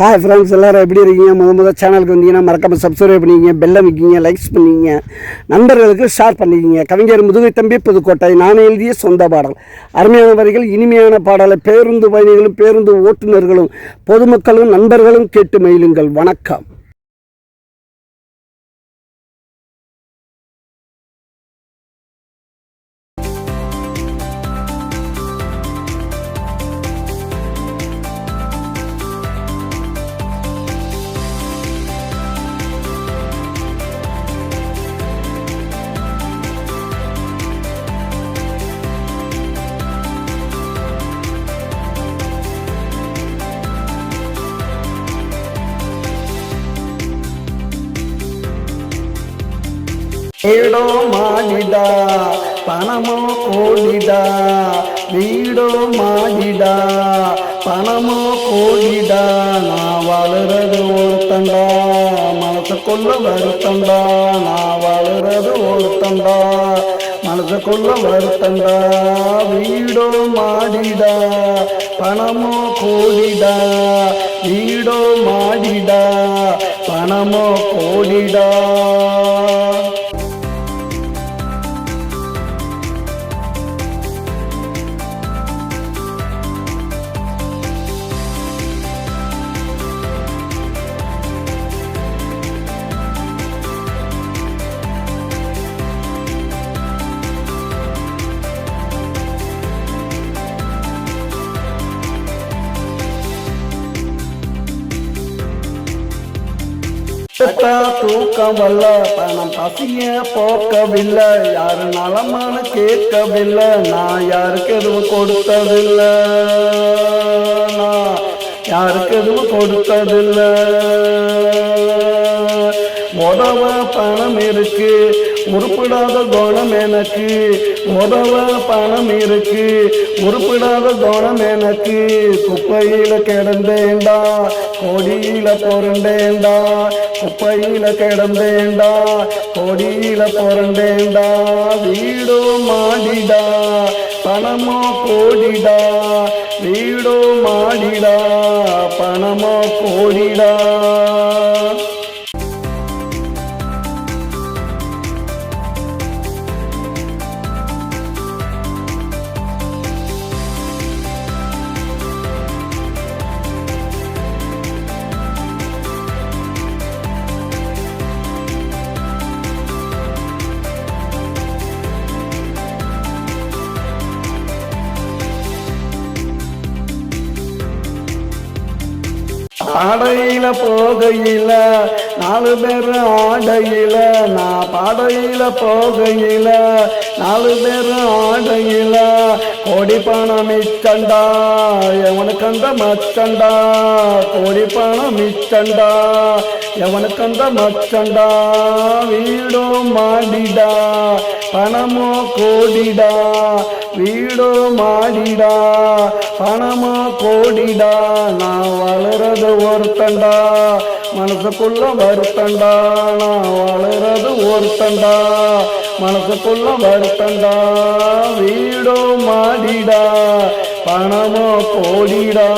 Hi friends, எல்லோரும் எப்படி இருக்கீங்க? முதல் சேனலுக்கு வந்தீங்கன்னா மறக்காமல் சப்ஸ்கிரைப் பண்ணிக்கிங்க, பெல்லை வைக்கிங்க, லைக்ஸ் பண்ணிக்கிங்க, நண்பர்களுக்கு ஷேர் பண்ணிக்கிங்க. கவிஞர் முதுகை தம்பி புதுக்கோட்டை. நான் எழுதிய சொந்த பாடல். அருமையான வரிகள், இனிமையான பாடலை பேருந்து பயணிகளும் பேருந்து ஓட்டுநர்களும் பொதுமக்களும் நண்பர்களும் கேட்டு மகிழுங்கள். வணக்கம். வீடோ மாடிடா, பணமோ கோடிடா, வீடோ மாடிடா, பணமோ கோடிடா, நான் வாழுறது ஒருத்தண்டா, மனசுக்குள்ள வருத்தண்டா, நான் வாழுறது ஒருத்தண்டா, மனசுக்குள்ள வருத்தண்டா. வீடோ மாடிடா, பணமோ கோடிடா, வீடோ மாடிடா, பணமோ கோடிடா. தூக்கம் வல்ல, பணம் பசிய போக்கவில்லை, யாரு நலமான கேட்கவில்லை, நான் யாருக்கு எதுவும் கொடுத்ததில்லை, நான் யாருக்கு எதுவும் கொடுத்ததில்லை. உதவ பணம் இருக்கு, உருப்பிடாத குணம் எனக்கு, உதவ பணம் இருக்கு, உருப்பிடாத குணம் எனக்கு. குப்பையில கிடந்தேண்டா, கொடியில பொருண்டேண்டா, குப்பையில கிடந்தேண்டா, கொடியில பொருண்டேண்டா. வீடோ மாடிடா, பணமோ கோடிடா, வீடோ மாடிடா, பணமோ கோடிடா. பாடையில போகையில 4 பேர் ஆடையில, நான் பாடையில போகையில 4 பேர் ஆடையில. கோடி பணம் மிச்சண்டா, எவனுக்கு அந்த மச்சண்டா, கோடி பணம் மிச்சண்டா, எவனுக்கு அந்த மச்சண்டா. வீடோ மாடிடா, பணமோ கோடிடா, வீடோ மாடிடா, பணமோ கோடிடா, நான் வளர்றது ஒருத்தண்டா, மனசுக்குள்ள வருத்தண்டா, நான் வளர்றது ஒருத்தண்டா, மனசுக்குள்ள வருத்தண்டா. வீடோ மாடிடா, பணமோ கோடிடா.